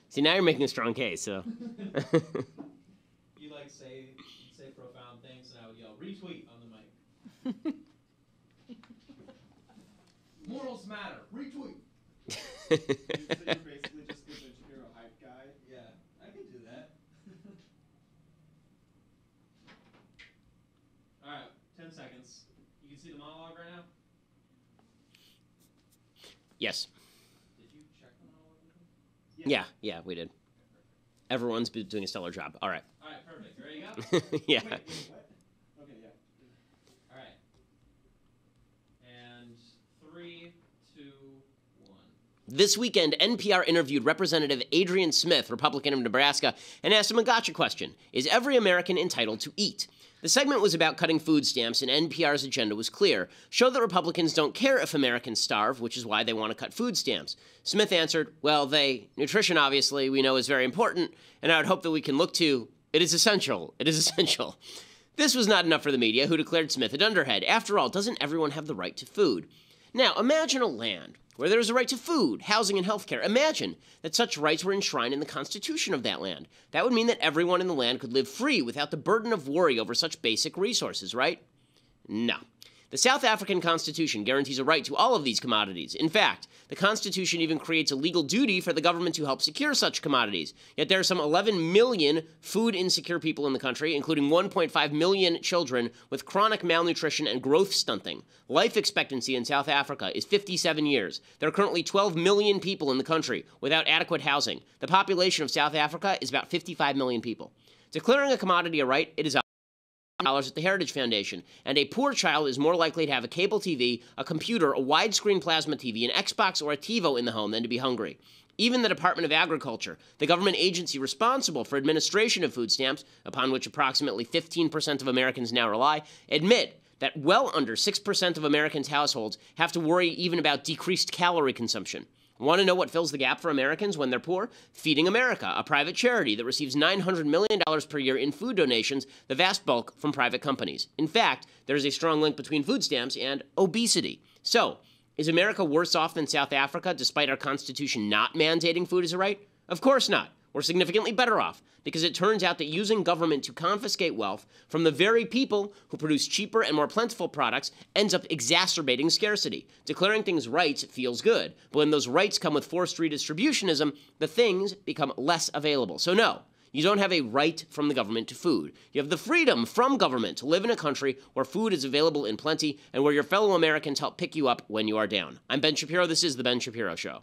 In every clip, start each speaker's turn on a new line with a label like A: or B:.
A: See, now you're making a strong case, so.
B: You like say profound things, and I would yell retweet on the mic. Morals matter. Retweet.
C: So you're basically just the Ben Shapiro hype guy.
B: Yeah, I can do that. All right, 10 seconds. You can see the monologue right now.
A: Yes.
B: Did you check the monologue with him?
A: Yeah, we did. Everyone's been doing a stellar job. All right.
B: All right, perfect. Ready to go?
A: Yeah.
C: Wait, what? Okay, yeah.
B: All right. And 3, 2, 1.
A: This weekend, NPR interviewed Representative Adrian Smith, Republican of Nebraska, and asked him a gotcha question. Is every American entitled to eat? The segment was about cutting food stamps, and NPR's agenda was clear. Show that Republicans don't care if Americans starve, which is why they want to cut food stamps. Smith answered, well, nutrition, obviously, we know is very important, and I would hope that we can look to, it is essential. It is essential. This was not enough for the media, who declared Smith a dunderhead. After all, doesn't everyone have the right to food? Now, imagine a land where there is a right to food, housing, and health care. Imagine that such rights were enshrined in the Constitution of that land. That would mean that everyone in the land could live free without the burden of worry over such basic resources, right? No. The South African Constitution guarantees a right to all of these commodities. In fact, the Constitution even creates a legal duty for the government to help secure such commodities. Yet there are some 11 million food-insecure people in the country, including 1.5 million children with chronic malnutrition and growth stunting. Life expectancy in South Africa is 57 years. There are currently 12 million people in the country without adequate housing. The population of South Africa is about 55 million people. Declaring a commodity a right, it is $1 at the Heritage Foundation, and a poor child is more likely to have a cable TV, a computer, a widescreen plasma TV, an Xbox, or a TiVo in the home than to be hungry. Even the Department of Agriculture, the government agency responsible for administration of food stamps, upon which approximately 15% of Americans now rely, admit that well under 6% of Americans' households have to worry even about decreased calorie consumption. Want to know what fills the gap for Americans when they're poor? Feeding America, a private charity that receives $900 million per year in food donations, the vast bulk from private companies. In fact, there is a strong link between food stamps and obesity. So, is America worse off than South Africa despite our Constitution not mandating food as a right? Of course not. We're significantly better off because it turns out that using government to confiscate wealth from the very people who produce cheaper and more plentiful products ends up exacerbating scarcity. Declaring things rights feels good, but when those rights come with forced redistributionism, the things become less available. So no, you don't have a right from the government to food. You have the freedom from government to live in a country where food is available in plenty and where your fellow Americans help pick you up when you are down. I'm Ben Shapiro. This is The Ben Shapiro Show.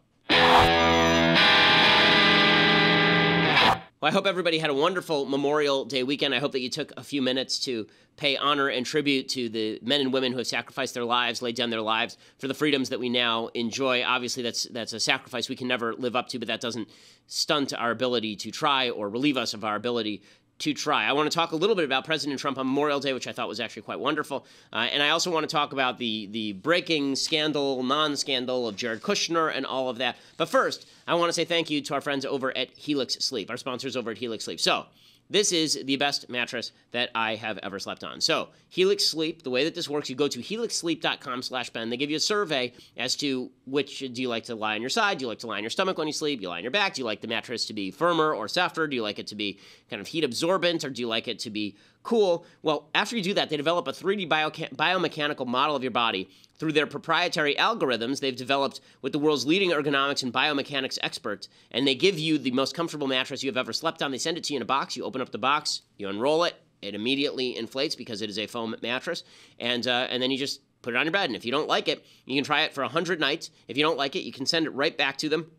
A: Well, I hope everybody had a wonderful Memorial Day weekend. I hope that you took a few minutes to pay honor and tribute to the men and women who have sacrificed their lives, laid down their lives for the freedoms that we now enjoy. Obviously, that's a sacrifice we can never live up to, but that doesn't stunt our ability to try or relieve us of our ability to try. I want to talk a little bit about President Trump on Memorial Day, which I thought was actually quite wonderful. And I also want to talk about the breaking scandal, non-scandal of Jared Kushner and all of that. But first, I want to say thank you to our friends over at Helix Sleep, our sponsors over at Helix Sleep. So, this is the best mattress that I have ever slept on. So, Helix Sleep, the way that this works, you go to helixsleep.com/Ben. They give you a survey as to which, do you like to lie on your side? Do you like to lie on your stomach when you sleep? Do you lie on your back? Do you like the mattress to be firmer or softer? Do you like it to be kind of heat absorbent, or do you like it to be cool? Well, after you do that, they develop a 3D biomechanical model of your body through their proprietary algorithms they've developed with the world's leading ergonomics and biomechanics experts, and they give you the most comfortable mattress you have ever slept on. They send it to you in a box. You open up the box, you unroll it, it immediately inflates because it is a foam mattress, and then you just put it on your bed. And if you don't like it, you can try it for 100 nights. If you don't like it, you can send it right back to them,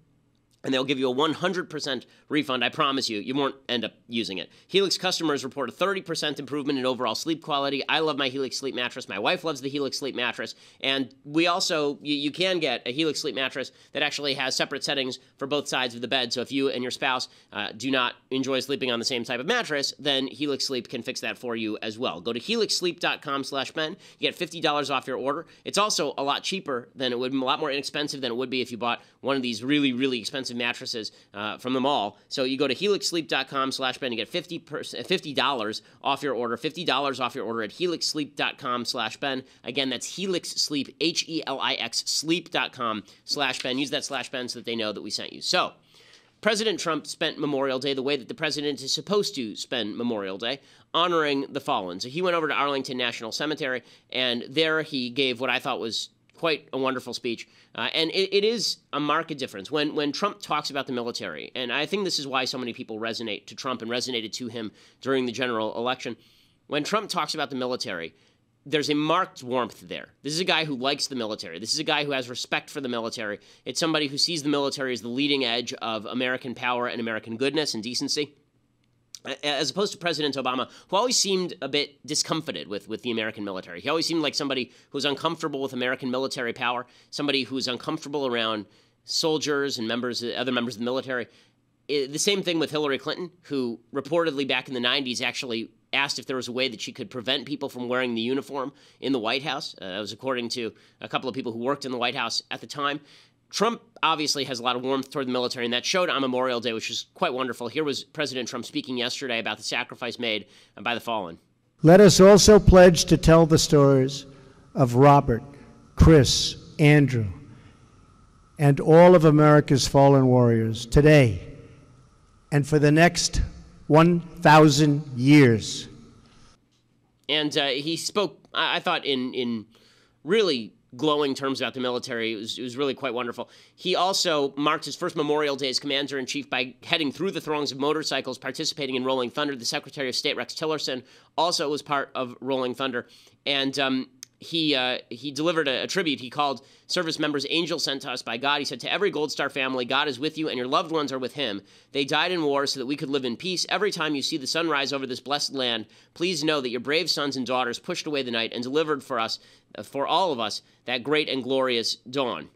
A: and they'll give you a 100% refund. I promise you, you won't end up using it. Helix customers report a 30% improvement in overall sleep quality. I love my Helix Sleep mattress. My wife loves the Helix Sleep mattress. And we also, you can get a Helix Sleep mattress that actually has separate settings for both sides of the bed. So if you and your spouse do not enjoy sleeping on the same type of mattress, then Helix Sleep can fix that for you as well. Go to helixsleep.com/Ben. You get $50 off your order. It's also a lot cheaper than it would, a lot more inexpensive than it would be if you bought one of these really, really expensive expensive mattresses from the mall. So you go to helixsleep.com/Ben to get $50 off your order, $50 off your order at helixsleep.com/Ben. Again, that's Helix Sleep, HELIX sleep.com/Ben. Use that /Ben so that they know that we sent you. So President Trump spent Memorial Day the way that the president is supposed to spend Memorial Day, honoring the fallen. So he went over to Arlington National Cemetery, and there he gave what I thought was quite a wonderful speech. And it is a marked difference. When Trump talks about the military, and I think this is why so many people resonate to Trump and resonated to him during the general election, when Trump talks about the military, there's a marked warmth there. This is a guy who likes the military. This is a guy who has respect for the military. It's somebody who sees the military as the leading edge of American power and American goodness and decency, as opposed to President Obama, who always seemed a bit discomfited with the American military. He always seemed like somebody who was uncomfortable with American military power, somebody who was uncomfortable around soldiers and other members of the military. The same thing with Hillary Clinton, who reportedly back in the 90s actually asked if there was a way that she could prevent people from wearing the uniform in the White House. That was according to a couple of people who worked in the White House at the time. Trump obviously has a lot of warmth toward the military, and that showed on Memorial Day, which was quite wonderful. Here was President Trump speaking yesterday about the sacrifice made by the fallen.
D: Let us also pledge to tell the stories of Robert, Chris, Andrew, and all of America's fallen warriors today and for the next 1,000 years.
A: And he spoke, I thought, in really glowing terms about the military. It was really quite wonderful. He also marked his first Memorial Day as Commander-in-Chief by heading through the throngs of motorcycles, participating in Rolling Thunder. The Secretary of State, Rex Tillerson, also was part of Rolling Thunder. And he delivered a tribute. He called service members angels sent to us by God. He said, to every Gold Star family, God is with you and your loved ones are with him. They died in war so that we could live in peace. Every time you see the sun rise over this blessed land, please know that your brave sons and daughters pushed away the night and delivered for us, for all of us, that great and glorious dawn.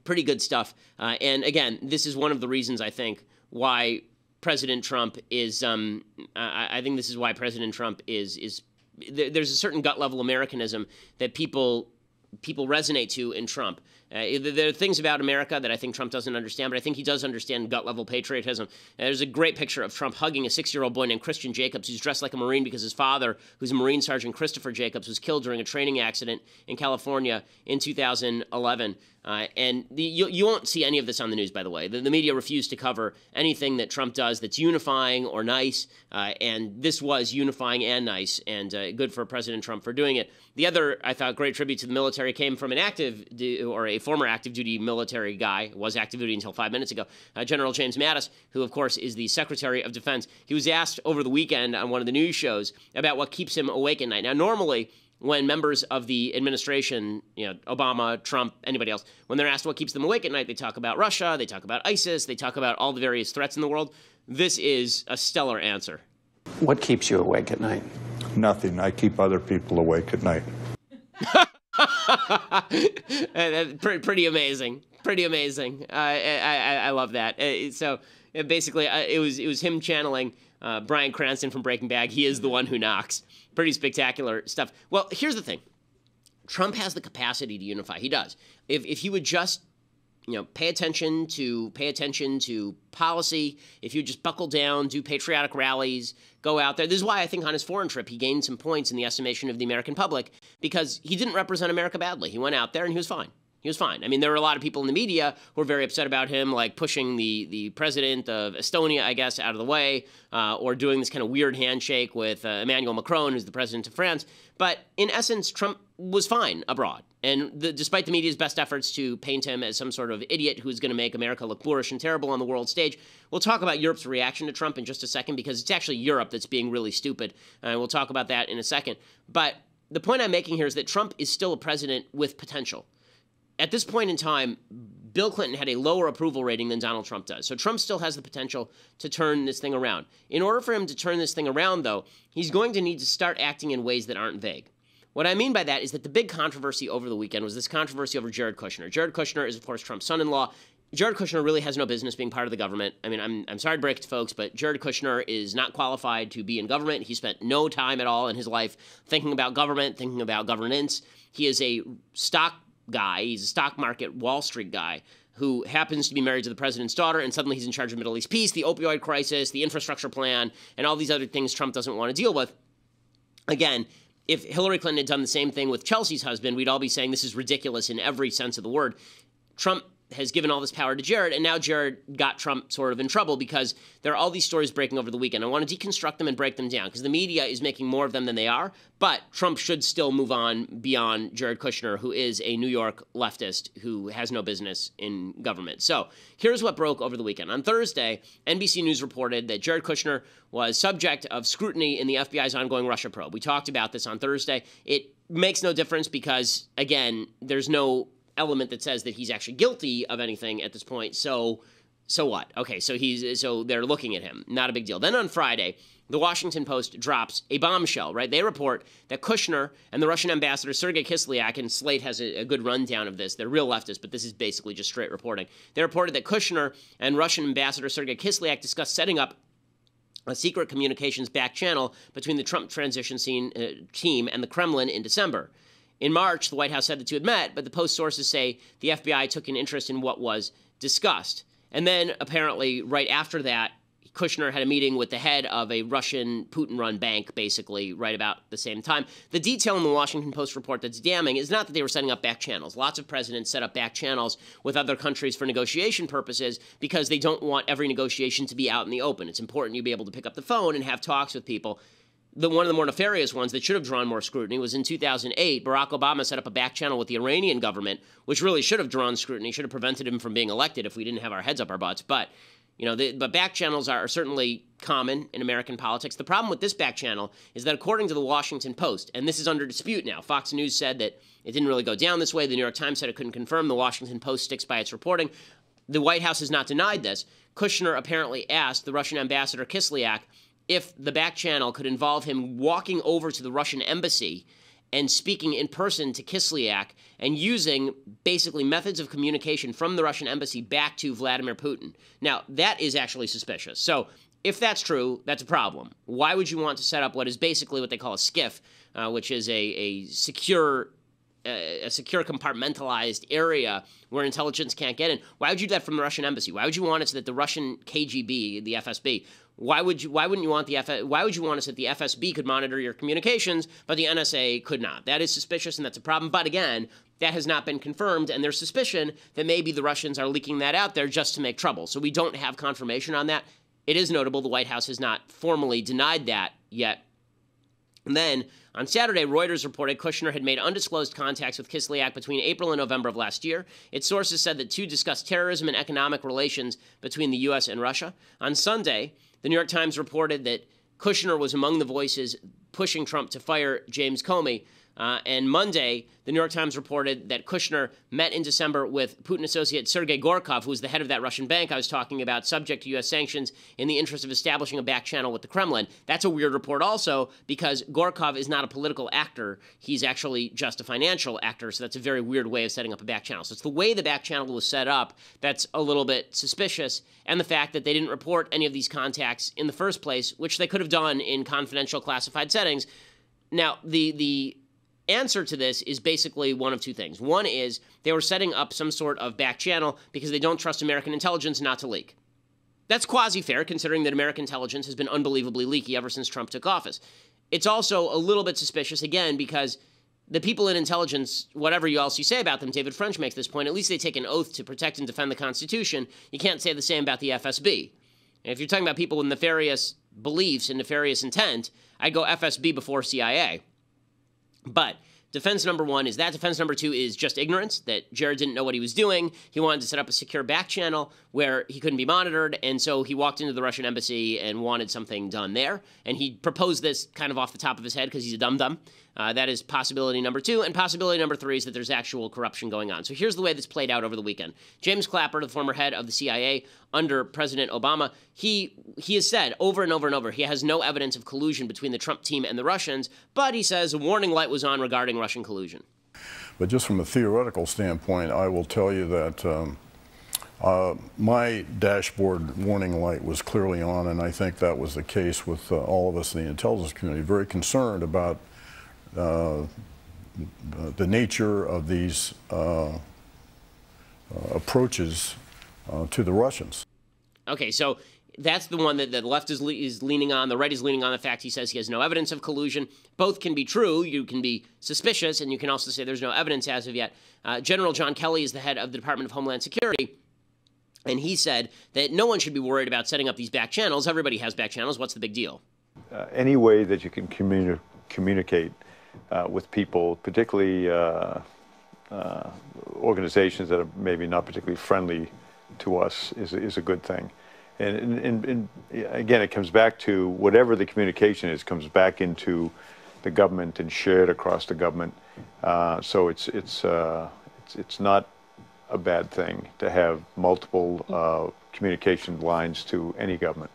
A: Pretty good stuff. And again, this is one of the reasons I think why President Trump is, I think this is why President Trump is there's a certain gut level Americanism that people resonate to in Trump. There are things about America that I think Trump doesn't understand, but I think he does understand gut level patriotism. There's a great picture of Trump hugging a 6-year-old boy named Christian Jacobs, who's dressed like a Marine because his father, who's a Marine Sergeant Christopher Jacobs, was killed during a training accident in California in 2011. And you won't see any of this on the news, by the way. The media refused to cover anything that Trump does that's unifying or nice, and this was unifying and nice, and good for President Trump for doing it. The other, I thought, great tribute to the military came from an a former active duty military guy, was active duty until 5 minutes ago, General James Mattis, who, of course, is the Secretary of Defense. He was asked over the weekend on one of the news shows about what keeps him awake at night. Now, normally, when members of the administration, Obama, Trump, anybody else, when they're asked what keeps them awake at night, they talk about Russia, they talk about ISIS, they talk about all the various threats in the world. This is a stellar answer.
E: What keeps you awake at night?
F: Nothing. I keep other people awake at night.
A: Pretty amazing. Pretty amazing. I love that. So basically, it was him channeling Bryan Cranston from Breaking Bad. He is the one who knocks. Pretty spectacular stuff. Well, here's the thing. Trump has the capacity to unify. He does. If he would just, pay attention to policy, if you just buckle down, do patriotic rallies, go out there. This is why I think on his foreign trip he gained some points in the estimation of the American public, because he didn't represent America badly. He went out there and he was fine. He was fine. I mean, there were a lot of people in the media who were very upset about him, like pushing the president of Estonia, I guess, out of the way, or doing this kind of weird handshake with Emmanuel Macron, who's the president of France. But in essence, Trump was fine abroad. And despite the media's best efforts to paint him as some sort of idiot who's going to make America look boorish and terrible on the world stage, we'll talk about Europe's reaction to Trump in just a second, because it's actually Europe that's being really stupid. And we'll talk about that in a second. But the point I'm making here is that Trump is still a president with potential. At this point in time, Bill Clinton had a lower approval rating than Donald Trump does. So Trump still has the potential to turn this thing around. In order for him to turn this thing around, though, he's going to need to start acting in ways that aren't vague. What I mean by that is that the big controversy over the weekend was this controversy over Jared Kushner. Jared Kushner is, of course, Trump's son-in-law. Jared Kushner really has no business being part of the government. I mean, I'm sorry to break it to folks, but Jared Kushner is not qualified to be in government. He spent no time at all in his life thinking about government, thinking about governance. He is a stock guy. He's a stock market Wall Street guy who happens to be married to the president's daughter, and suddenly he's in charge of Middle East peace, the opioid crisis, the infrastructure plan, and all these other things Trump doesn't want to deal with. Again, if Hillary Clinton had done the same thing with Chelsea's husband, we'd all be saying this is ridiculous in every sense of the word. Trump has given all this power to Jared, and now Jared got Trump sort of in trouble because there are all these stories breaking over the weekend. I want to deconstruct them and break them down because the media is making more of them than they are, but Trump should still move on beyond Jared Kushner, who is a New York leftist who has no business in government. So here's what broke over the weekend. On Thursday, NBC News reported that Jared Kushner was subject of scrutiny in the FBI's ongoing Russia probe. We talked about this on Thursday. It makes no difference because, again, there's no element that says that he's actually guilty of anything at this point. So what? Okay, so they're looking at him. Not a big deal. Then on Friday, the Washington Post drops a bombshell, right? They report that Kushner and the Russian ambassador Sergei Kislyak, and Slate has a good rundown of this. They're real leftists, but this is basically just straight reporting. They reported that Kushner and Russian ambassador Sergei Kislyak discussed setting up a secret communications back channel between the Trump transition team and the Kremlin in December. In March, the White House said the two had met, but the Post sources say the FBI took an interest in what was discussed. And then, apparently, right after that, Kushner had a meeting with the head of a Russian Putin-run bank, basically, right about the same time. The detail in the Washington Post report that's damning is not that they were setting up back channels. Lots of presidents set up back channels with other countries for negotiation purposes because they don't want every negotiation to be out in the open. It's important you be able to pick up the phone and have talks with people. One of the more nefarious ones that should have drawn more scrutiny was in 2008, Barack Obama set up a back channel with the Iranian government, which really should have drawn scrutiny, should have prevented him from being elected if we didn't have our heads up our butts. But, but back channels are certainly common in American politics. The problem with this back channel is that according to the Washington Post, and this is under dispute now, Fox News said that it didn't really go down this way. The New York Times said it couldn't confirm. The Washington Post sticks by its reporting. The White House has not denied this. Kushner apparently asked the Russian ambassador Kislyak if the back channel could involve him walking over to the Russian embassy and speaking in person to Kislyak and using basically methods of communication from the Russian embassy back to Vladimir Putin. Now, that is actually suspicious. So if that's true, that's a problem. Why would you want to set up what is basically what they call a SCIF, which is a secure compartmentalized area where intelligence can't get in? Why would you do that from the Russian embassy? Why would you want it so that the Russian KGB, the FSB, why wouldn't you want why would you want it so that the FSB could monitor your communications, but the NSA could not? That is suspicious, and that's a problem. But again, that has not been confirmed, and there's suspicion that maybe the Russians are leaking that out there just to make trouble. So we don't have confirmation on that. It is notable the White House has not formally denied that yet. And then on Saturday, Reuters reported Kushner had made undisclosed contacts with Kislyak between April and November of last year. Its sources said that two discussed terrorism and economic relations between the U.S. and Russia. On Sunday, the New York Times reported that Kushner was among the voices pushing Trump to fire James Comey. And Monday, the New York Times reported that Kushner met in December with Putin associate Sergei Gorkov, who was the head of that Russian bank I was talking about, subject to U.S. sanctions in the interest of establishing a back channel with the Kremlin. That's a weird report also because Gorkov is not a political actor. He's actually just a financial actor, so that's a very weird way of setting up a back channel. So it's the way the back channel was set up that's a little bit suspicious, and the fact that they didn't report any of these contacts in the first place, which they could have done in confidential classified settings. Now, the answer to this is basically one of two things. One is they were setting up some sort of back channel because they don't trust American intelligence not to leak. That's quasi-fair, considering that American intelligence has been unbelievably leaky ever since Trump took office. It's also a little bit suspicious, again, because the people in intelligence, whatever else you say about them, David French makes this point, at least they take an oath to protect and defend the Constitution. You can't say the same about the FSB. And if you're talking about people with nefarious beliefs and nefarious intent, I'd go FSB before CIA. But defense number one is that. Defense number two is just ignorance, that Jared didn't know what he was doing. He wanted to set up a secure back channel where he couldn't be monitored, and so he walked into the Russian embassy and wanted something done there. And he proposed this kind of off the top of his head because he's a dum-dum. That is possibility number two. And possibility number three is that there's actual corruption going on. So here's the way this played out over the weekend. James Clapper, the former head of the CIA under President Obama, he has said over and over and over he has no evidence of collusion between the Trump team and the Russians, but he says a warning light was on regarding Russian collusion.
F: But just from a theoretical standpoint, I will tell you that my dashboard warning light was clearly on, and I think that was the case with all of us in the intelligence community, very concerned about the nature of these approaches to the Russians.
A: Okay, so that's the one that the left is leaning on. The right is leaning on the fact he says he has no evidence of collusion. Both can be true. You can be suspicious, and you can also say there's no evidence as of yet. General John Kelly is the head of the Department of Homeland Security, and he said that no one should be worried about setting up these back channels. Everybody has back channels. What's the big deal?
G: Any way that you can communicate with people, particularly organizations that are maybe not particularly friendly to us, is a good thing. And again, it comes back to whatever the communication is, comes back into the government and shared across the government. So it's not a bad thing to have multiple communication lines to any government.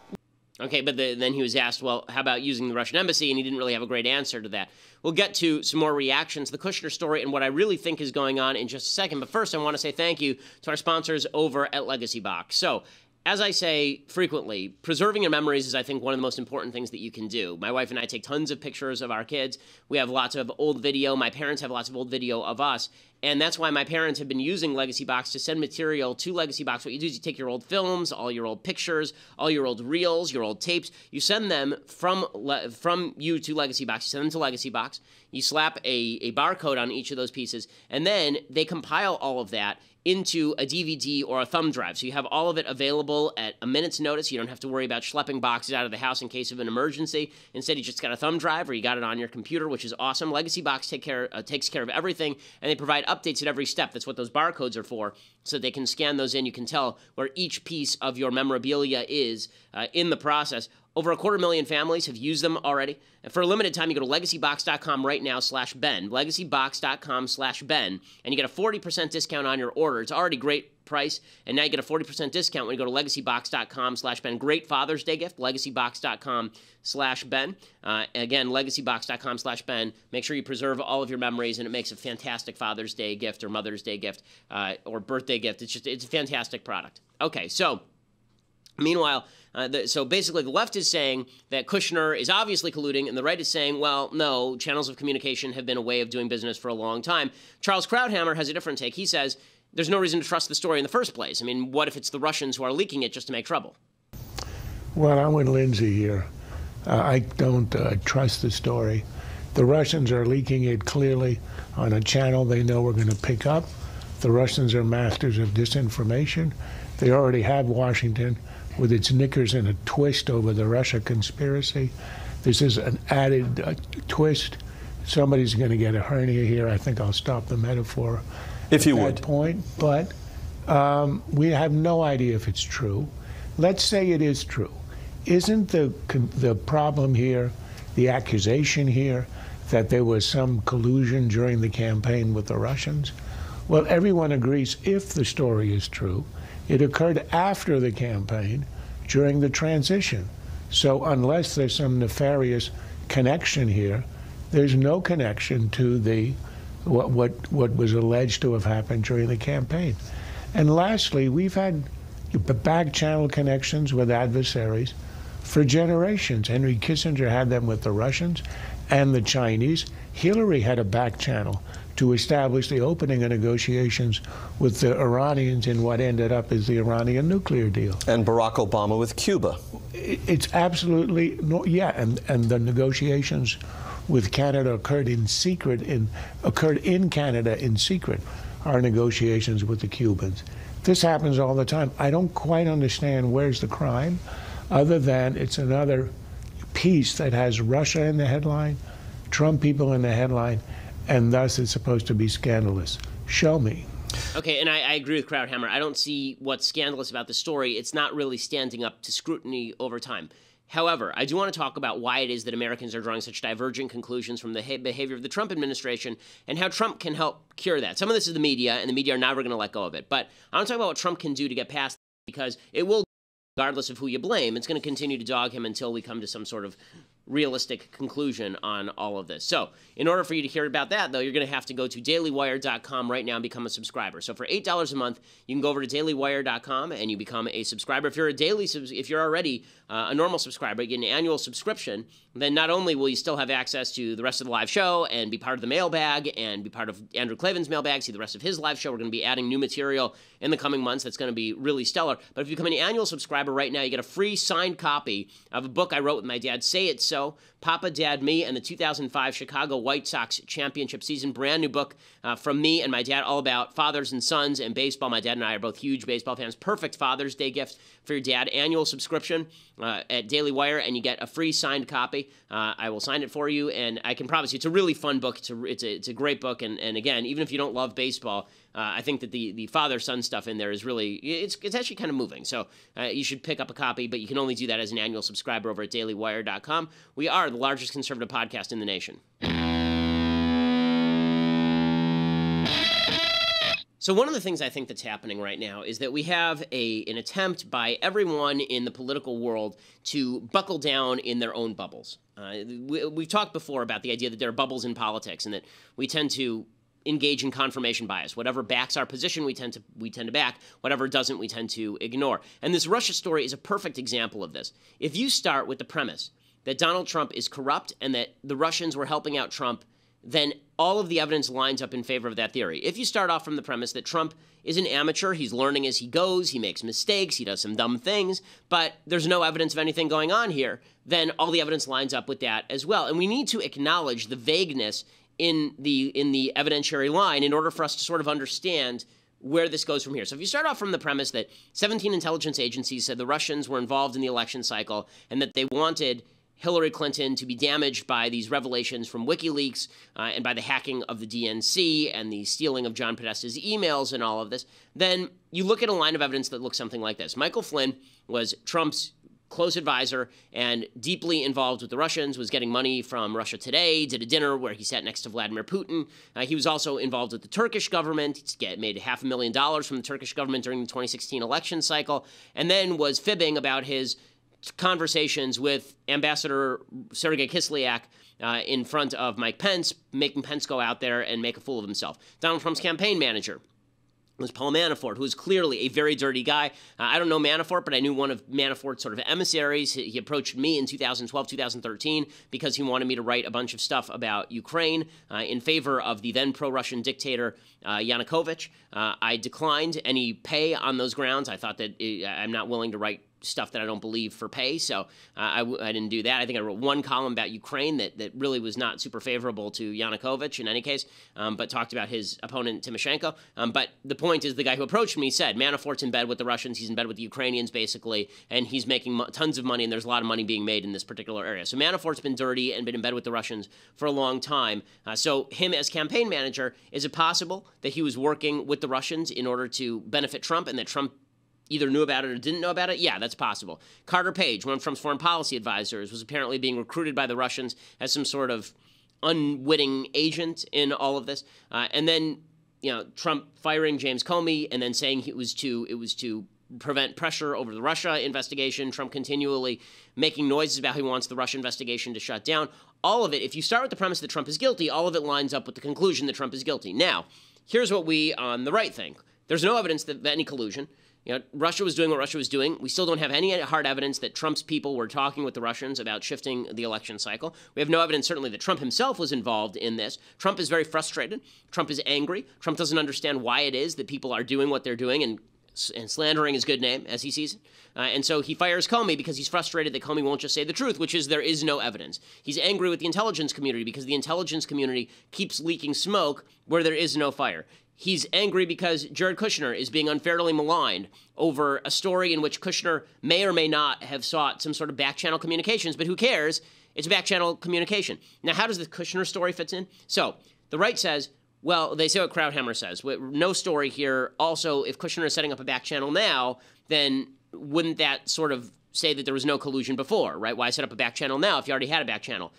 A: Okay, but then he was asked, well, how about using the Russian embassy? And he didn't really have a great answer to that. We'll get to some more reactions, the Kushner story, and what I really think is going on in just a second. But first, I want to say thank you to our sponsors over at Legacy Box. So, as I say frequently, preserving your memories is, I think, one of the most important things that you can do. My wife and I take tons of pictures of our kids. We have lots of old video. My parents have lots of old video of us. And that's why my parents have been using Legacy Box to send material to Legacy Box. What you do is you take your old films, all your old pictures, all your old reels, your old tapes. You send them from you to Legacy Box. You send them to Legacy Box. You slap a barcode on each of those pieces. And then they compile all of that into a DVD or a thumb drive. So you have all of it available at a minute's notice. You don't have to worry about schlepping boxes out of the house in case of an emergency. Instead, you just got a thumb drive or you got it on your computer, which is awesome. Legacy Box takes care of everything, and they provide updates at every step. That's what those barcodes are for, so they can scan those in. You can tell where each piece of your memorabilia is in the process. Over 250,000 families have used them already. And for a limited time, you go to legacybox.com right now /Ben, legacybox.com/Ben, and you get a 40% discount on your order. It's already great price, and now you get a 40% discount when you go to legacybox.com/Ben. Great Father's Day gift, legacybox.com/Ben. Again, legacybox.com/Ben. Make sure you preserve all of your memories, and it makes a fantastic Father's Day gift or Mother's Day gift or birthday gift. It's a fantastic product. Okay, so meanwhile, so basically the left is saying that Kushner is obviously colluding, and the right is saying, well, no, channels of communication have been a way of doing business for a long time. Charles Krauthammer has a different take. He says there's no reason to trust the story in the first place. I mean, what if it's the Russians who are leaking it just to make trouble?
H: Well, I'm with Lindsay here. I don't trust the story. The Russians are leaking it clearly on a channel they know we're going to pick up. The Russians are masters of disinformation. They already have Washington with its knickers in a twist over the Russia conspiracy. This is an added twist. Somebody's going to get a hernia here. I think I'll stop the metaphor
I: if you
H: at
I: would.
H: that point. But we have no idea if it's true. Let's say it is true. Isn't the problem here, the accusation here, that there was some collusion during the campaign with the Russians? Well, everyone agrees if the story is true, it occurred after the campaign, during the transition. So unless there's some nefarious connection here, there's no connection to what was alleged to have happened during the campaign. And lastly, we've had back channel connections with adversaries for generations. Henry Kissinger had them with the Russians and the Chinese. Hillary had a back channel to establish the opening of negotiations with the Iranians in what ended up as the Iranian nuclear deal.
I: And Barack Obama with Cuba.
H: It's absolutely, yeah, and the negotiations with Canada occurred in Canada in secret, our negotiations with the Cubans. This happens all the time. I don't quite understand where's the crime, other than it's another piece that has Russia in the headline, Trump people in the headline, and thus it's supposed to be scandalous. Show me.
A: Okay, and I agree with Krauthammer. I don't see what's scandalous about the story. It's not really standing up to scrutiny over time. However, I do want to talk about why it is that Americans are drawing such divergent conclusions from the behavior of the Trump administration and how Trump can help cure that. Some of this is the media, and the media are never going to let go of it. But I want to talk about what Trump can do to get past it, because it will, regardless of who you blame, it's going to continue to dog him until we come to some sort of realistic conclusion on all of this. So in order for you to hear about that, though, you're going to have to go to dailywire.com right now and become a subscriber. So for $8 a month, you can go over to dailywire.com and you become a subscriber. If you're already a normal subscriber, you get an annual subscription, then not only will you still have access to the rest of the live show and be part of the mailbag and be part of Andrew Klavan's mailbag, see the rest of his live show. We're going to be adding new material in the coming months that's going to be really stellar. But if you become an annual subscriber right now, you get a free signed copy of a book I wrote with my dad, Say It So, Papa, Dad, Me, and the 2005 Chicago White Sox championship season. Brand new book from me and my dad, all about fathers and sons and baseball. My dad and I are both huge baseball fans. Perfect Father's Day gift for your dad. Annual subscription at Daily Wire, and you get a free signed copy. I will sign it for you, and I can promise you it's a really fun book. It's a great book, and again, even if you don't love baseball, I think that the father-son stuff in there is really, it's actually kind of moving. So you should pick up a copy, but you can only do that as an annual subscriber over at dailywire.com. We are the largest conservative podcast in the nation. So one of the things I think that's happening right now is that we have an attempt by everyone in the political world to buckle down in their own bubbles. We've talked before about the idea that there are bubbles in politics and that we tend to engage in confirmation bias. Whatever backs our position, we tend to back. Whatever doesn't, we tend to ignore. And this Russia story is a perfect example of this. If you start with the premise that Donald Trump is corrupt and that the Russians were helping out Trump, then all of the evidence lines up in favor of that theory. If you start off from the premise that Trump is an amateur, he's learning as he goes, he makes mistakes, he does some dumb things, but there's no evidence of anything going on here, then all the evidence lines up with that as well. And we need to acknowledge the vagueness in the evidentiary line in order for us to sort of understand where this goes from here. So if you start off from the premise that 17 intelligence agencies said the Russians were involved in the election cycle and that they wanted Hillary Clinton to be damaged by these revelations from WikiLeaks and by the hacking of the DNC and the stealing of John Podesta's emails and all of this, then you look at a line of evidence that looks something like this. Michael Flynn was Trump's close advisor and deeply involved with the Russians, was getting money from Russia Today, did a dinner where he sat next to Vladimir Putin. He was also involved with the Turkish government, made $500,000 from the Turkish government during the 2016 election cycle, and then was fibbing about his conversations with Ambassador Sergei Kislyak in front of Mike Pence, making Pence go out there and make a fool of himself. Donald Trump's campaign manager was Paul Manafort, who was clearly a very dirty guy. I don't know Manafort, but I knew one of Manafort's sort of emissaries. He approached me in 2012, 2013, because he wanted me to write a bunch of stuff about Ukraine in favor of the then pro-Russian dictator Yanukovych. I declined any pay on those grounds. I thought that I'm not willing to write stuff that I don't believe for pay, so I didn't do that. I think I wrote one column about Ukraine that really was not super favorable to Yanukovych in any case, but talked about his opponent Timoshenko. But the point is, the guy who approached me said, Manafort's in bed with the Russians, he's in bed with the Ukrainians, basically, and he's making tons of money, and there's a lot of money being made in this particular area. So Manafort's been dirty and been in bed with the Russians for a long time. So him as campaign manager, is it possible that he was working with the Russians in order to benefit Trump and that Trump either knew about it or didn't know about it? Yeah, that's possible. Carter Page, one of Trump's foreign policy advisors, was apparently being recruited by the Russians as some sort of unwitting agent in all of this. And then, Trump firing James Comey and then saying it was to prevent pressure over the Russia investigation. Trump continually making noises about how he wants the Russia investigation to shut down. All of it, if you start with the premise that Trump is guilty, all of it lines up with the conclusion that Trump is guilty. Now, here's what we on the right think. There's no evidence of any collusion. Russia was doing what Russia was doing. We still don't have any hard evidence that Trump's people were talking with the Russians about shifting the election cycle. We have no evidence, certainly, that Trump himself was involved in this. Trump is very frustrated. Trump is angry. Trump doesn't understand why it is that people are doing what they're doing and slandering his good name, as he sees it. And so he fires Comey because he's frustrated that Comey won't just say the truth, which is there is no evidence. He's angry with the intelligence community because the intelligence community keeps leaking smoke where there is no fire. He's angry because Jared Kushner is being unfairly maligned over a story in which Kushner may or may not have sought some sort of back-channel communications, but who cares? It's back-channel communication. Now, how does the Kushner story fit in? So the right says, well, they say what Krauthammer says. No story here. Also, if Kushner is setting up a back channel now, then wouldn't that sort of say that there was no collusion before, right? Why set up a back channel now if you already had a back channel?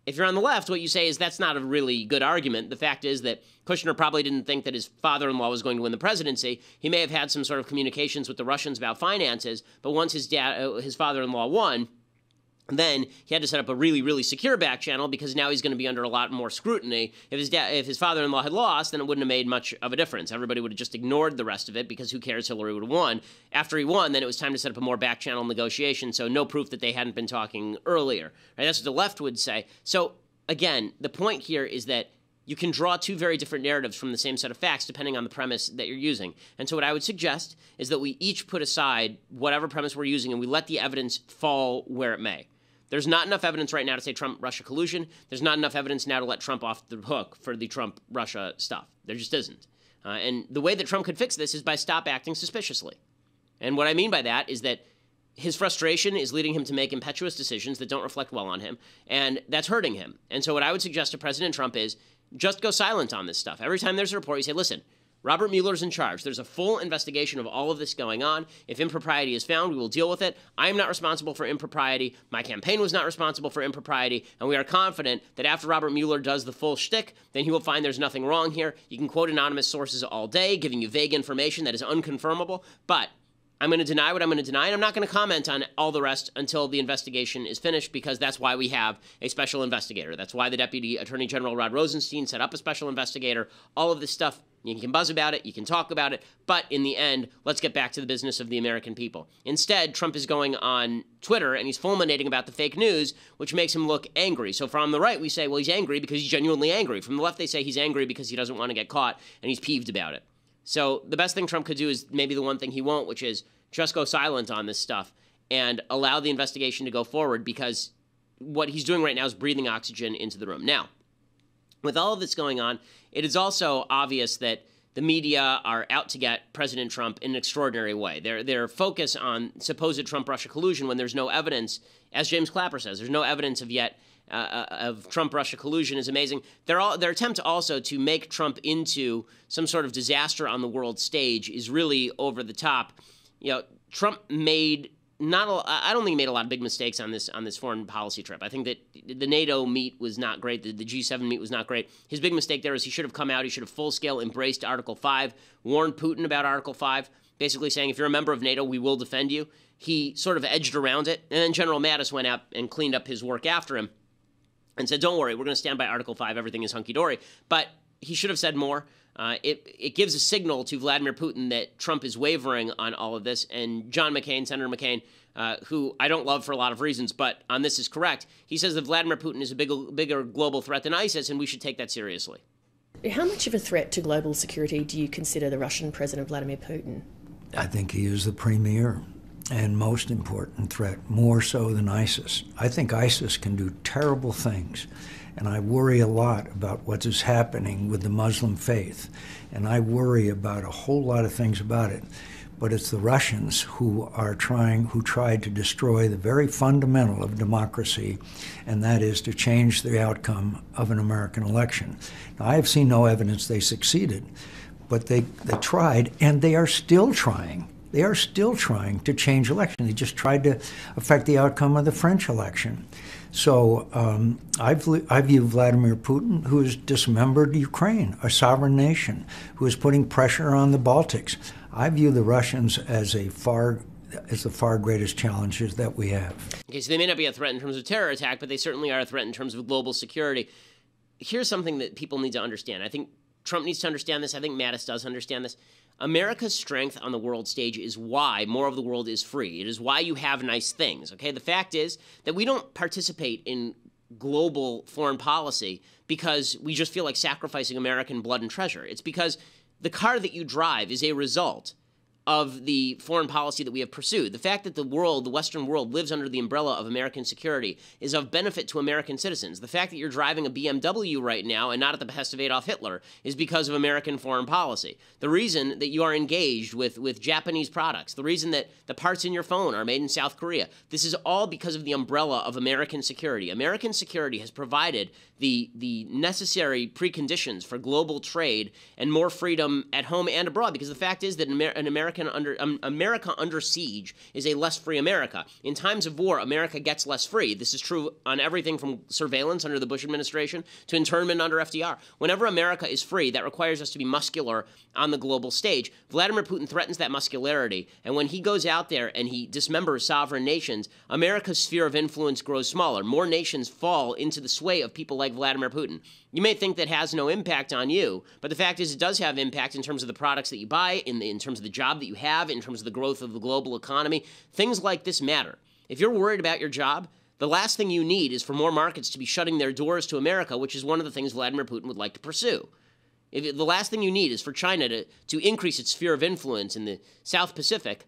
A: If you're on the left, what you say is that's not a really good argument. The fact is that Kushner probably didn't think that his father-in-law was going to win the presidency. He may have had some sort of communications with the Russians about finances, but once his father-in-law won, Then he had to set up a really, really secure back channel because now he's going to be under a lot more scrutiny. If his father-in-law had lost, then it wouldn't have made much of a difference. Everybody would have just ignored the rest of it because who cares, Hillary would have won. After he won, then it was time to set up a more back channel negotiation, so no proof that they hadn't been talking earlier. Right? That's what the left would say. So, again, the point here is that you can draw two very different narratives from the same set of facts depending on the premise that you're using. And so what I would suggest is that we each put aside whatever premise we're using and we let the evidence fall where it may. There's not enough evidence right now to say Trump-Russia collusion. There's not enough evidence now to let Trump off the hook for the Trump-Russia stuff. There just isn't. And the way that Trump could fix this is by stop acting suspiciously. And what I mean by that is that his frustration is leading him to make impetuous decisions that don't reflect well on him, and that's hurting him. And so what I would suggest to President Trump is just go silent on this stuff. Every time there's a report, you say, listen, Robert Mueller's in charge. There's a full investigation of all of this going on. If impropriety is found, we will deal with it. I am not responsible for impropriety. My campaign was not responsible for impropriety. And we are confident that after Robert Mueller does the full shtick, then he will find there's nothing wrong here. You can quote anonymous sources all day, giving you vague information that is unconfirmable. But I'm going to deny what I'm going to deny, and I'm not going to comment on all the rest until the investigation is finished, because that's why we have a special investigator. That's why the Deputy Attorney General Rod Rosenstein set up a special investigator. All of this stuff, you can buzz about it, you can talk about it, but in the end, let's get back to the business of the American people. Instead, Trump is going on Twitter, and he's fulminating about the fake news, which makes him look angry. So from the right, we say, well, he's angry because he's genuinely angry. From the left, they say he's angry because he doesn't want to get caught, and he's peeved about it. So the best thing Trump could do is maybe the one thing he won't, which is just go silent on this stuff and allow the investigation to go forward, because what he's doing right now is breathing oxygen into the room. Now, with all of this going on, it is also obvious that the media are out to get President Trump in an extraordinary way. Their focus on supposed Trump-Russia collusion when there's no evidence, as James Clapper says, there's no evidence of Trump-Russia collusion is amazing. Their attempt also to make Trump into some sort of disaster on the world stage is really over the top. You know, Trump made I don't think he made a lot of big mistakes on this foreign policy trip. I think that the NATO meet was not great. The G7 meet was not great. His big mistake there is he should have come out. He should have full-scale embraced Article 5, warned Putin about Article 5, basically saying, if you're a member of NATO, we will defend you. He sort of edged around it, and then General Mattis went out and cleaned up his work after him and said, don't worry, we're going to stand by Article 5. Everything is hunky-dory. But he should have said more. It gives a signal to Vladimir Putin that Trump is wavering on all of this. And John McCain, Senator McCain, who I don't love for a lot of reasons, but on this is correct, he says that Vladimir Putin is a bigger global threat than ISIS, and we should take that seriously.
J: How much of a threat to global security do you consider the Russian President Vladimir Putin?
K: I think he is the premier and most important threat, more so than ISIS. I think ISIS can do terrible things. And I worry a lot about what is happening with the Muslim faith. And I worry about a whole lot of things about it. But it's the Russians who tried to destroy the very fundamental of democracy, and that is to change the outcome of an American election. Now, I have seen no evidence they succeeded, but they tried, and they are still trying. They are still trying to change elections. They just tried to affect the outcome of the French election. So I view Vladimir Putin, who has dismembered Ukraine, a sovereign nation, who is putting pressure on the Baltics. I view the Russians as the far greatest challenges that we have.
A: Okay, so they may not be a threat in terms of terror attack, but they certainly are a threat in terms of global security. Here's something that people need to understand. I think Trump needs to understand this. I think Mattis does understand this. America's strength on the world stage is why more of the world is free. It is why you have nice things, okay? The fact is that we don't participate in global foreign policy because we just feel like sacrificing American blood and treasure. It's because the car that you drive is a result of the foreign policy that we have pursued. The fact that the Western world, lives under the umbrella of American security is of benefit to American citizens. The fact that you're driving a BMW right now and not at the behest of Adolf Hitler is because of American foreign policy. The reason that you are engaged with Japanese products, the reason that the parts in your phone are made in South Korea, this is all because of the umbrella of American security. American security has provided the necessary preconditions for global trade and more freedom at home and abroad, because the fact is that an American America under siege is a less free America. In times of war, America gets less free. This is true on everything from surveillance under the Bush administration to internment under FDR. Whenever America is free, that requires us to be muscular on the global stage. Vladimir Putin threatens that muscularity, and when he goes out there and he dismembers sovereign nations, America's sphere of influence grows smaller. More nations fall into the sway of people like Vladimir Putin. You may think that has no impact on you, but the fact is it does have impact in terms of the products that you buy, in terms of the job that you have, in terms of the growth of the global economy. Things like this matter. If you're worried about your job, the last thing you need is for more markets to be shutting their doors to America, which is one of the things Vladimir Putin would like to pursue. The last thing you need is for China to increase its sphere of influence in the South Pacific,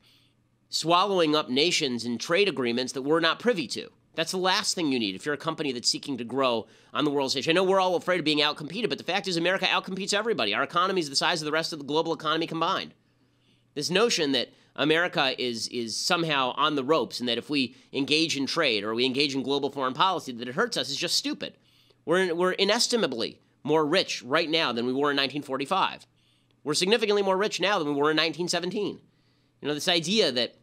A: swallowing up nations in trade agreements that we're not privy to. That's the last thing you need if you're a company that's seeking to grow on the world stage. I know we're all afraid of being outcompeted, but the fact is America outcompetes everybody. Our economy is the size of the rest of the global economy combined. This notion that America is somehow on the ropes and that if we engage in trade or we engage in global foreign policy that it hurts us is just stupid. We're inestimably more rich right now than we were in 1945. We're significantly more rich now than we were in 1917. You know, this idea that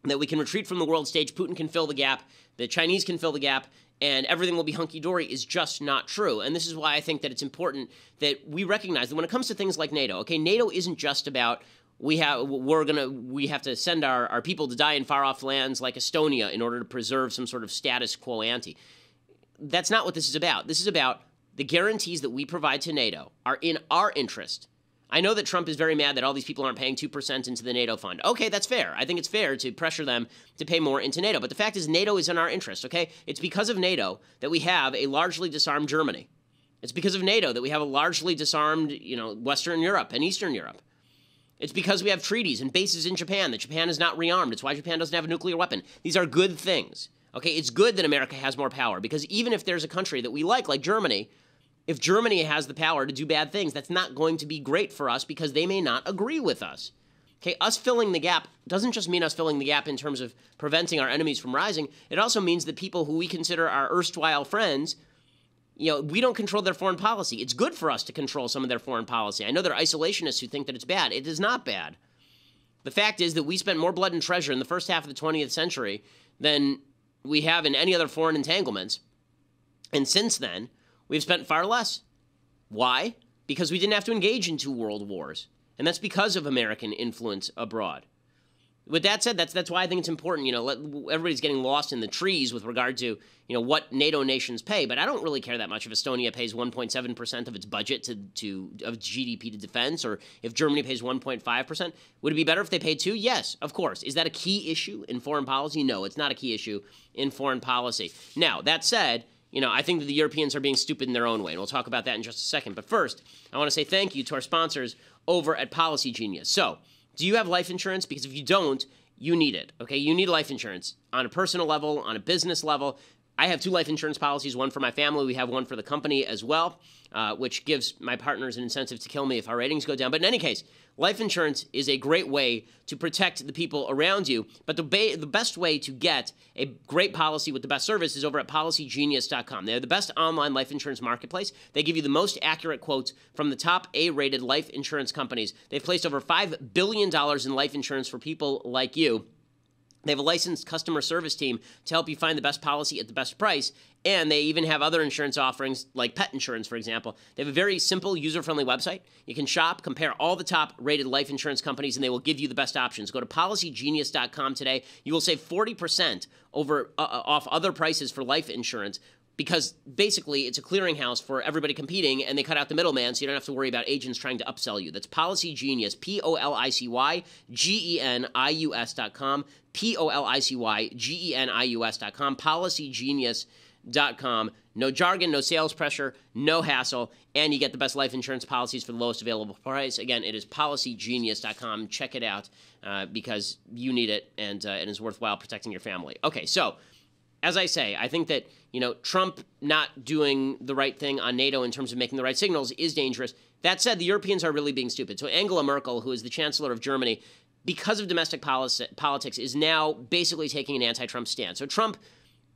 A: we can retreat from the world stage, Putin can fill the gap, the Chinese can fill the gap, and everything will be hunky-dory is just not true. And this is why I think that it's important that we recognize that when it comes to things like NATO, okay, NATO isn't just about we have to send our people to die in far-off lands like Estonia in order to preserve some sort of status quo ante. That's not what this is about. This is about the guarantees that we provide to NATO are in our interest. I know that Trump is very mad that all these people aren't paying 2% into the NATO fund. Okay, that's fair. I think it's fair to pressure them to pay more into NATO. But the fact is NATO is in our interest, okay? It's because of NATO that we have a largely disarmed Germany. It's because of NATO that we have a largely disarmed, Western Europe and Eastern Europe. It's because we have treaties and bases in Japan that Japan is not rearmed. It's why Japan doesn't have a nuclear weapon. These are good things, okay? It's good that America has more power because even if there's a country that we like Germany, if Germany has the power to do bad things, that's not going to be great for us because they may not agree with us. Okay, us filling the gap doesn't just mean us filling the gap in terms of preventing our enemies from rising. It also means that people who we consider our erstwhile friends, we don't control their foreign policy. It's good for us to control some of their foreign policy. I know there are isolationists who think that it's bad. It is not bad. The fact is that we spent more blood and treasure in the first half of the 20th century than we have in any other foreign entanglements. And since then, we've spent far less. Why? Because we didn't have to engage in 2 world wars. And that's because of American influence abroad. With that said, that's why I think it's important, everybody's getting lost in the trees with regard to, what NATO nations pay. But I don't really care that much if Estonia pays 1.7% of its budget of GDP to defense, or if Germany pays 1.5%. Would it be better if they paid 2? Yes, of course. Is that a key issue in foreign policy? No, it's not a key issue in foreign policy. Now, that said, I think that the Europeans are being stupid in their own way, and we'll talk about that in just a second. But first, I want to say thank you to our sponsors over at Policy Genius. So, do you have life insurance? Because if you don't, you need it, okay? You need life insurance on a personal level, on a business level. I have 2 life insurance policies, one for my family. We have one for the company as well, which gives my partners an incentive to kill me if our ratings go down. But in any case, life insurance is a great way to protect the people around you. But the best way to get a great policy with the best service is over at PolicyGenius.com. They're the best online life insurance marketplace. They give you the most accurate quotes from the top A-rated life insurance companies. They've placed over $5 billion in life insurance for people like you. They have a licensed customer service team to help you find the best policy at the best price, and they even have other insurance offerings like pet insurance, for example. They have a very simple, user-friendly website. You can shop, compare all the top-rated life insurance companies, and they will give you the best options. Go to PolicyGenius.com today. You will save 40% off other prices for life insurance, because basically it's a clearinghouse for everybody competing, and they cut out the middleman so you don't have to worry about agents trying to upsell you. That's Policy Genius, PolicyGenius.com, PolicyGenius.com, PolicyGenius.com. No jargon, no sales pressure, no hassle, and you get the best life insurance policies for the lowest available price. Again, it is PolicyGenius.com. Check it out because you need it, and it is worthwhile protecting your family. Okay, so as I say, I think that, Trump not doing the right thing on NATO in terms of making the right signals is dangerous. That said, the Europeans are really being stupid. So Angela Merkel, who is the Chancellor of Germany, because of domestic politics, is now basically taking an anti-Trump stance. So Trump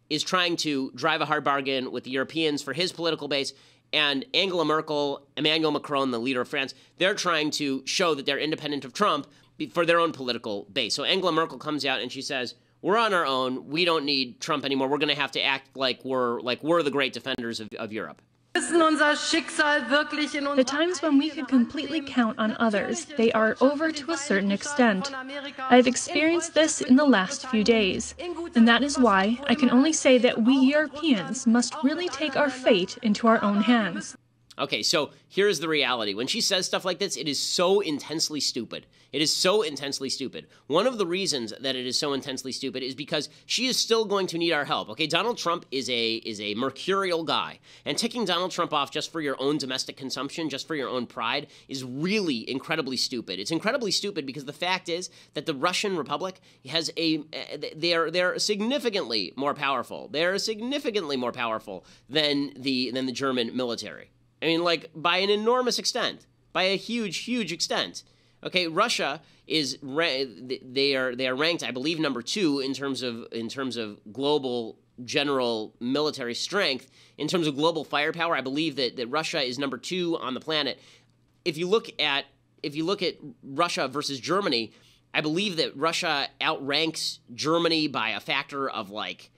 A: is trying to drive a hard bargain with the Europeans for his political base, and Angela Merkel, Emmanuel Macron, the leader of France, they're trying to show that they're independent of Trump for their own political base. So Angela Merkel comes out and she says, we're on our own. We don't need Trump anymore. We're going to have to act like we're the great defenders of Europe.
L: The times when we could completely count on others, they are over to a certain extent. I've experienced this in the last few days, and that is why I can only say that we Europeans must really take our fate into our own hands.
A: Okay, so here's the reality. When she says stuff like this, it is so intensely stupid. It is so intensely stupid. One of the reasons that it is so intensely stupid is because she is still going to need our help. Okay, Donald Trump is a mercurial guy, and ticking Donald Trump off just for your own domestic consumption, just for your own pride, is really incredibly stupid. It's incredibly stupid because the fact is that the Russian Republic has they're significantly more powerful. They're significantly more powerful than the German military. I mean, like, by an enormous extent, by a huge, huge extent. Okay, Russia is they are ranked, I believe, number 2 in terms of global general military strength. In terms of global firepower, I believe that Russia is number 2 on the planet. If you look at Russia versus Germany, I believe that Russia outranks Germany by a factor of like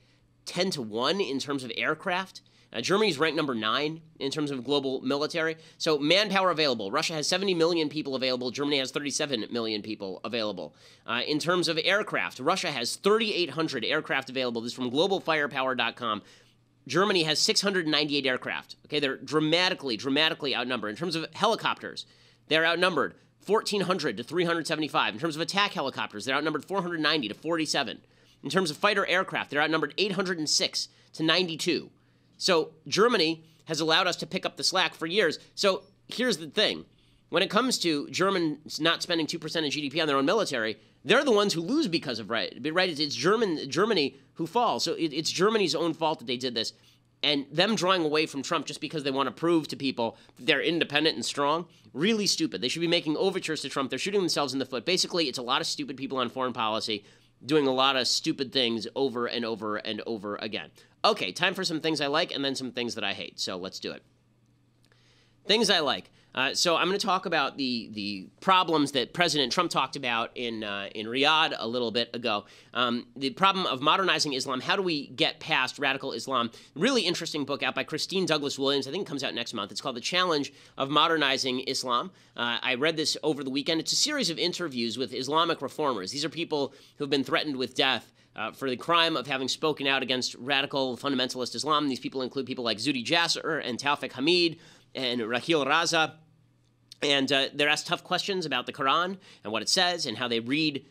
A: 10 to 1 in terms of aircraft. Germany's ranked number 9 in terms of global military. So manpower available. Russia has 70 million people available. Germany has 37 million people available. In terms of aircraft, Russia has 3,800 aircraft available. This is from globalfirepower.com. Germany has 698 aircraft. Okay, they're dramatically outnumbered. In terms of helicopters, they're outnumbered 1,400 to 375. In terms of attack helicopters, they're outnumbered 490 to 47. In terms of fighter aircraft, they're outnumbered 806 to 92. So Germany has allowed us to pick up the slack for years. So here's the thing. When it comes to Germans not spending 2% of GDP on their own military, they're the ones who lose because of right. It's Germany who falls. So it's Germany's own fault that they did this. And them drawing away from Trump just because they want to prove to people that they're independent and strong, really stupid. They should be making overtures to Trump. They're shooting themselves in the foot. Basically, it's a lot of stupid people on foreign policy doing a lot of stupid things over and over and over again. Okay, time for some things I like and then some things that I hate. So let's do it. Things I like. So I'm going to talk about the problems that President Trump talked about in Riyadh a little bit ago. The problem of modernizing Islam. How do we get past radical Islam? Really interesting book out by Christine Douglas Williams. I think it comes out next month. It's called The Challenge of Modernizing Islam. I read this over the weekend. It's a series of interviews with Islamic reformers. These are people who have been threatened with death for the crime of having spoken out against radical fundamentalist Islam. These people include people like Zuhdi Jasser and Tawfiq Hamid and Rahil Raza. And they're asked tough questions about the Quran and what it says and how they read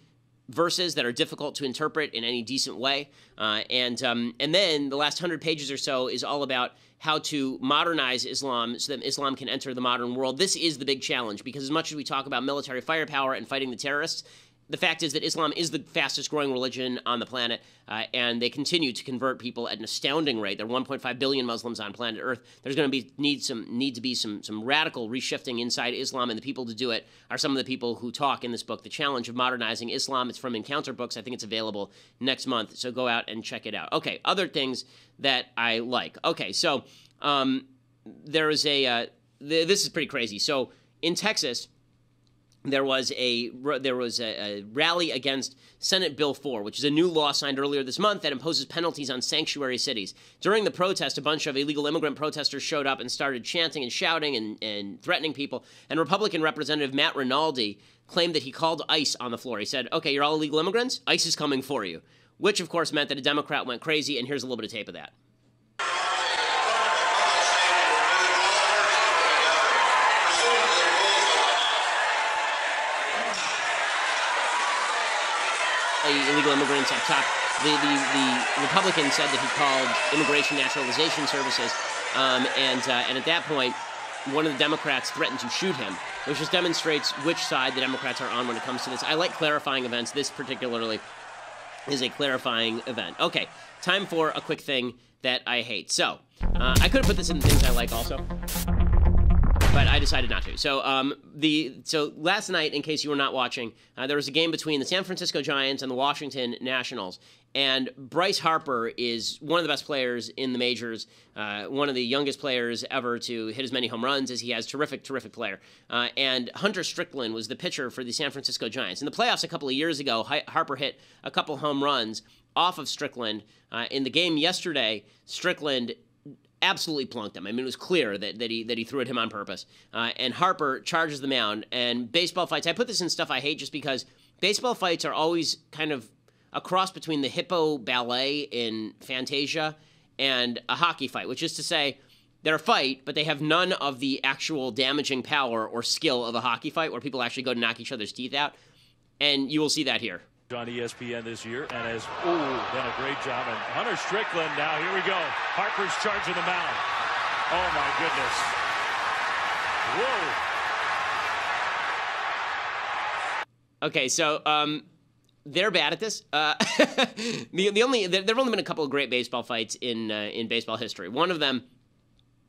A: verses that are difficult to interpret in any decent way. And then the last 100 pages or so is all about how to modernize Islam so that Islam can enter the modern world. This is the big challenge because as much as we talk about military firepower and fighting the terrorists, the fact is that Islam is the fastest growing religion on the planet, and they continue to convert people at an astounding rate. There are 1.5 billion Muslims on planet Earth. There's going to need to be some radical reshifting inside Islam, and the people to do it are some of the people who talk in this book, The Challenge of Modernizing Islam. It's from Encounter Books. I think it's available next month, so go out and check it out. Okay, other things that I like. Okay, so there is this is pretty crazy. So in Texas, there was a rally against Senate Bill 4, which is a new law signed earlier this month that imposes penalties on sanctuary cities. During the protest, a bunch of illegal immigrant protesters showed up and started chanting and shouting and threatening people. And Republican Representative Matt Rinaldi claimed that he called ICE on the floor. He said, okay, you're all illegal immigrants? ICE is coming for you. Which, of course, meant that a Democrat went crazy, and here's a little bit of tape of that. Illegal immigrants up top. The Republican said that he called Immigration Naturalization Services, and at that point, one of the Democrats threatened to shoot him, which just demonstrates which side the Democrats are on when it comes to this. I like clarifying events. This particularly is a clarifying event. Okay, time for a quick thing that I hate. So, I could have put this in the things I like also. but I decided not to. So last night, in case you were not watching, there was a game between the San Francisco Giants and the Washington Nationals. And Bryce Harper is one of the best players in the majors, one of the youngest players ever to hit as many home runs as he has. Terrific player. And Hunter Strickland was the pitcher for the San Francisco Giants. In the playoffs a couple of years ago, Harper hit a couple home runs off of Strickland. In the game yesterday, Strickland absolutely plunked him. I mean, it was clear that he threw at him on purpose. And Harper charges the mound. And baseball fights, I put this in stuff I hate just because baseball fights are always kind of a cross between the hippo ballet in Fantasia and a hockey fight, which is to say they're a fight, but they have none of the actual damaging power or skill of a hockey fight where people actually go to knock each other's teeth out. And you will see that here.
M: On ESPN this year and has done a great job. And Hunter Strickland, now here we go. Harper's charging the mound. Oh my
A: goodness. Whoa. Okay, so they're bad at this. There've only been a couple of great baseball fights in baseball history. One of them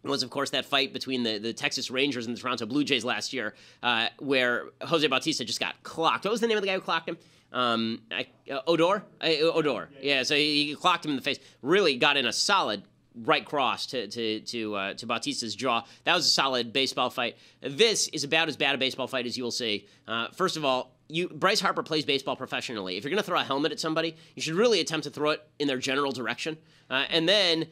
A: was, of course, that fight between the Texas Rangers and the Toronto Blue Jays last year, where Jose Bautista just got clocked. What was the name of the guy who clocked him? Odor? Odor. Yeah, so he clocked him in the face. Really got in a solid right cross to Bautista's jaw. That was a solid baseball fight. This is about as bad a baseball fight as you will see. First of all, Bryce Harper plays baseball professionally. If you're going to throw a helmet at somebody, you should really attempt to throw it in their general direction. And then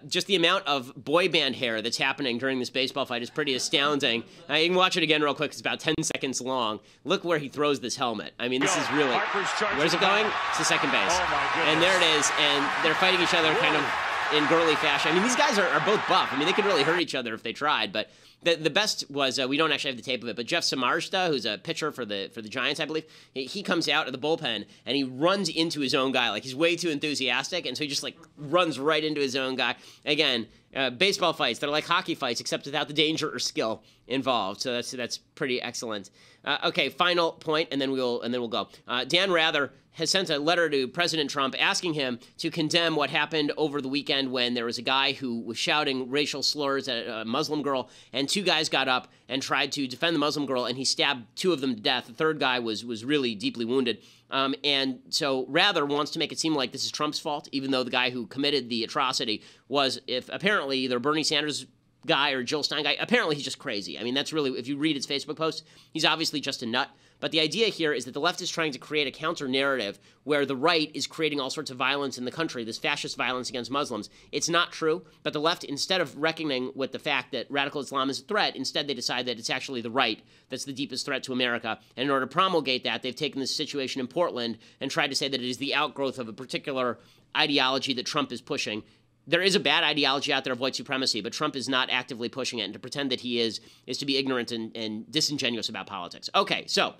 A: just the amount of boy band hair that's happening during this baseball fight is pretty astounding. You can watch it again real quick. It's about 10 seconds long. Look where he throws this helmet. I mean, this is really... Where's it going? It's the second base. And there it is. And they're fighting each other kind of in girly fashion. I mean, these guys are both buff. I mean, they could really hurt each other if they tried, but... The best was, we don't actually have the tape of it, but Jeff Samardzija, who's a pitcher for the Giants, I believe, he comes out of the bullpen and he runs into his own guy. Like, he's way too enthusiastic, and so he just, like, runs right into his own guy. Again, baseball fights, they're like hockey fights, except without the danger or skill involved. So that's pretty excellent. Okay, final point, and then we'll go. Dan Rather has sent a letter to President Trump asking him to condemn what happened over the weekend when there was a guy who was shouting racial slurs at a Muslim girl, and two guys got up and tried to defend the Muslim girl, and he stabbed two of them to death. The third guy was really deeply wounded. And so Rather wants to make it seem like this is Trump's fault, even though the guy who committed the atrocity was, apparently, either Bernie Sanders guy or Jill Stein guy. Apparently, he's just crazy. I mean, that's really, if you read his Facebook post, he's obviously just a nut. But the idea here is that the left is trying to create a counter-narrative where the right is creating all sorts of violence in the country, this fascist violence against Muslims. It's not true, but the left, instead of reckoning with the fact that radical Islam is a threat, instead they decide that it's actually the right that's the deepest threat to America. And in order to promulgate that, they've taken this situation in Portland and tried to say that it is the outgrowth of a particular ideology that Trump is pushing. There is a bad ideology out there of white supremacy, but Trump is not actively pushing it, and to pretend that he is to be ignorant and disingenuous about politics. Okay, so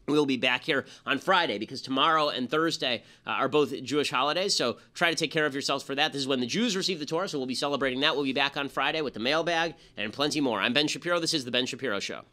A: we'll be back here on Friday because tomorrow and Thursday are both Jewish holidays, so try to take care of yourselves for that. This is when the Jews receive the Torah, so we'll be celebrating that. We'll be back on Friday with the mailbag and plenty more. I'm Ben Shapiro. This is The Ben Shapiro Show.